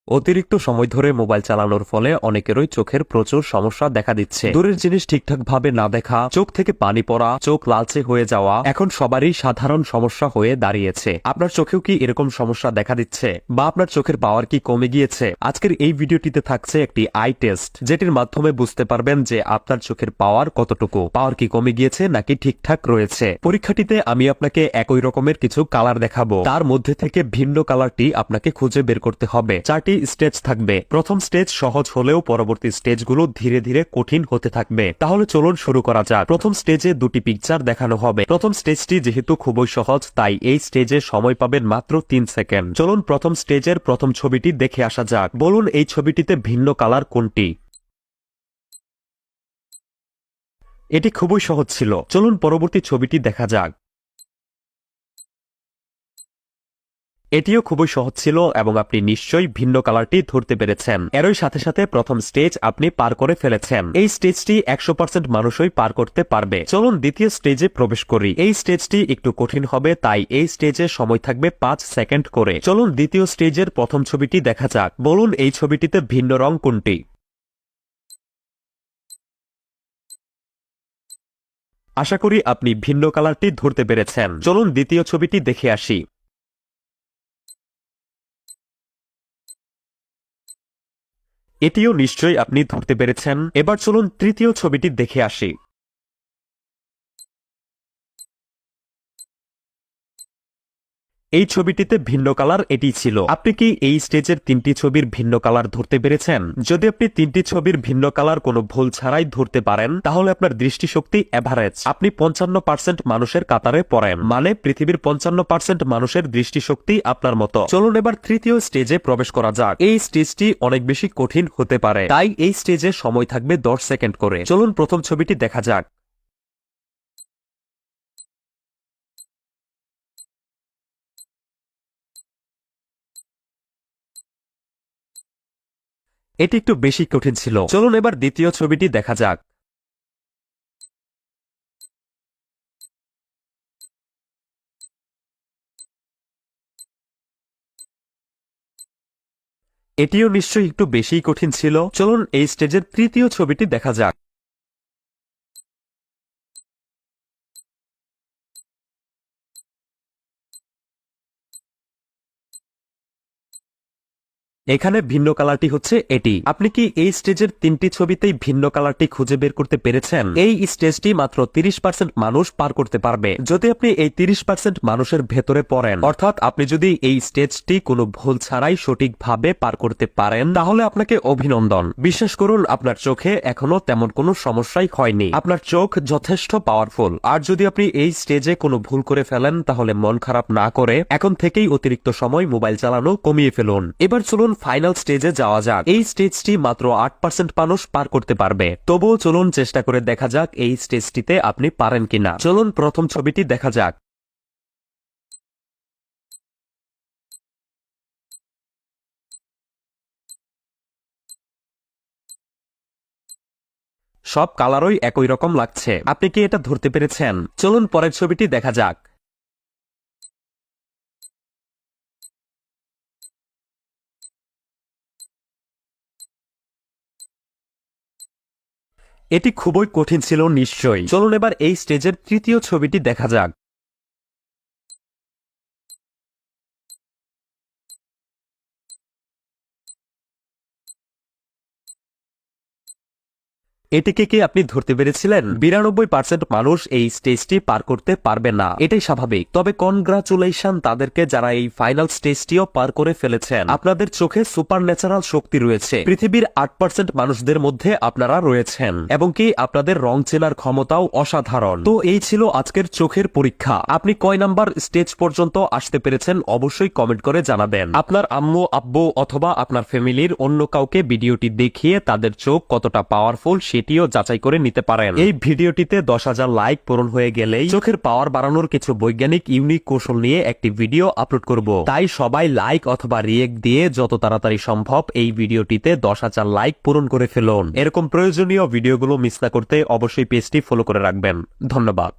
অতিরিক্ত সময় ধরে মোবাইল চালানোর ফলে অনেকেরই চোখের প্রচুর সমস্যা দেখা দিচ্ছে। দূরের জিনিস ঠিকঠাকভাবে না দেখা, চোখ থেকে পানি পড়া, চোখ লালচে হয়ে যাওয়া এখন সবারই সাধারণ সমস্যা হয়ে দাঁড়িয়েছে। আপনার চোখেও কি এরকম সমস্যা দেখা দিচ্ছে, বা আপনার চোখের পাওয়ার কি কমে গিয়েছে? আজকের এই ভিডিওটিতে থাকছে একটি আই টেস্ট, যেটির মাধ্যমে বুঝতে পারবেন যে আপনার চোখের পাওয়ার কতটুকু, পাওয়ার কি কমে গিয়েছে নাকি ঠিকঠাক রয়েছে। পরীক্ষাটিতে আমি আপনাকে একই রকমের কিছু কালার দেখাবো, তার মধ্যে থেকে ভিন্ন কালারটি আপনাকে খুঁজে বের করতে হবে। চারটি স্টেজ থাকবে। প্রথম স্টেজ সহজ হলেও পরবর্তী স্টেজগুলো ধীরে ধীরে কঠিন হতে থাকবে। তাহলে চলুন শুরু করা যাক। প্রথম স্টেজে দুটি পিকচার দেখানো হবে। প্রথম স্টেজটি যেহেতু খুবই সহজ, তাই এই স্টেজে সময় পাবেন মাত্র 3 সেকেন্ড। চলুন প্রথম স্টেজের প্রথম ছবিটি দেখে আসা যাক। বলুন এই ছবিটিতে ভিন্ন কালার কোনটি? এটি খুবই সহজ ছিল। চলুন পরবর্তী ছবিটি দেখা যাক। এটিও খুবই সহজ ছিল এবং আপনি নিশ্চয়ই ভিন্ন কালারটি ধরতে পেরেছেন। এরই সাথে সাথে প্রথম স্টেজ আপনি পার করে ফেলেছেন। এই স্টেজটি 100% মানুষই পার করতে পারবে। চলুন দ্বিতীয় স্টেজে প্রবেশ করি। এই স্টেজটি একটু কঠিন হবে, তাই এই স্টেজে সময় থাকবে 5 সেকেন্ড করে। চলুন দ্বিতীয় স্টেজের প্রথম ছবিটি দেখা যাক। বলুন এই ছবিটিতে ভিন্ন রং কোনটি? আশা করি আপনি ভিন্ন কালারটি ধরতে পেরেছেন। চলুন দ্বিতীয় ছবিটি দেখে আসি। এটিও নিশ্চয়ই আপনি ধরতে পেরেছেন। এবার চলুন তৃতীয় ছবিটি দেখে আসি। এই ছবিটিতে ভিন্ন কালার এটি ছিল। আপনি কি এই স্টেজের 3টি ছবির ভিন্ন কালার ধরতে পেরেছেন? যদি আপনি 3টি ছবির ভিন্ন কালার কোনো ভুল ছাড়াই ধরতে পারেন, তাহলে আপনার দৃষ্টিশক্তি এভারেজ। আপনি 55% মানুষের কাতারে পড়েন, মানে পৃথিবীর 55% মানুষের দৃষ্টিশক্তি আপনার মতো। চলুন এবার তৃতীয় স্টেজে প্রবেশ করা যাক। এই স্টেজটি অনেক বেশি কঠিন হতে পারে, তাই এই স্টেজে সময় থাকবে 10 সেকেন্ড করে। চলুন প্রথম ছবিটি দেখা যাক। এটি একটু বেশি কঠিন ছিল। চলুন এবার দ্বিতীয় ছবিটি দেখা যাক। এটিও নিশ্চয়ই একটু বেশিই কঠিন ছিল। চলুন এই স্টেজের তৃতীয় ছবিটি দেখা যাক। এখানে ভিন্ন কালারটি হচ্ছে এটি। আপনি কি এই স্টেজের 3টি ছবিতেই ভিন্ন কালারটি খুঁজে বের করতে পেরেছেন? এই স্টেজটি মাত্র 30% মানুষ পার করতে পারবে। যদি আপনি এই 30% মানুষের ভেতরে পড়েন, অর্থাৎ আপনি যদি এই স্টেজটি কোনো ভুল ছাড়াই সঠিকভাবে পার করতে পারেন, তাহলে আপনাকে অভিনন্দন। বিশ্বাস করুন, আপনার চোখে এখনো তেমন কোনো সমস্যাই হয়নি। আপনার চোখ যথেষ্ট পাওয়ারফুল। আর যদি আপনি এই স্টেজে কোনো ভুল করে ফেলেন, তাহলে মন খারাপ না করে এখন থেকেই অতিরিক্ত সময় মোবাইল চালানো কমিয়ে ফেলুন। এবার চলুন ফাইনাল স্টেজে যাওয়া যাক। এই স্টেজটি মাত্র 8% মানুষ পার করতে পারবে। তবুও চলুন চেষ্টা করে দেখা যাক এই স্টেজটিতে আপনি পারেন কিনা। চলুন প্রথম ছবিটি দেখা যাক। সব কালারই একই রকম লাগছে। আপনি কি এটা ধরতে পেরেছেন? চলুন পরের ছবিটি দেখা যাক। এটি খুবই কঠিন ছিল নিশ্চয়ই। চলুন এবার এই স্টেজের তৃতীয় ছবিটি দেখা যাক। এটিকে কি আপনি ধরতে পেরেছিলেন? 92% মানুষ এই স্টেজটি পার করতে পারবে না। এটাই স্বাভাবিক। তবে কনগ্রাচুলেশন তাদেরকে যারা এই ফাইনাল স্টেজটিও পার করে ফেলেছেন। আপনাদের চোখে সুপার ন্যাচারাল শক্তি রয়েছে। পৃথিবীর 8% মানুষদের মধ্যে আপনারা রয়েছেন, এবং কি আপনাদের রং চেনার ক্ষমতাও অসাধারণ। তো এই ছিল আজকের চোখের পরীক্ষা। আপনি কয় নাম্বার স্টেজ পর্যন্ত আসতে পেরেছেন অবশ্যই কমেন্ট করে জানাবেন। আপনার আম্মু আব্বু অথবা আপনার ফ্যামিলির অন্য কাউকে ভিডিওটি দেখিয়ে তাদের চোখ কতটা পাওয়ারফুল সেটিও যাচাই করে নিতে পারেন। এই ভিডিওটিতে 10,000 লাইক পূরণ হয়ে গেলেই চোখের পাওয়ার বাড়ানোর কিছু বৈজ্ঞানিক ইউনিক কৌশল নিয়ে একটি ভিডিও আপলোড করব। তাই সবাই লাইক অথবা রিয়েক্ট দিয়ে যত তাড়াতাড়ি সম্ভব এই ভিডিওটিতে 10,000 লাইক পূরণ করে ফেলুন। এরকম প্রয়োজনীয় ভিডিওগুলো মিস না করতে অবশ্যই পেজটি ফলো করে রাখবেন। ধন্যবাদ।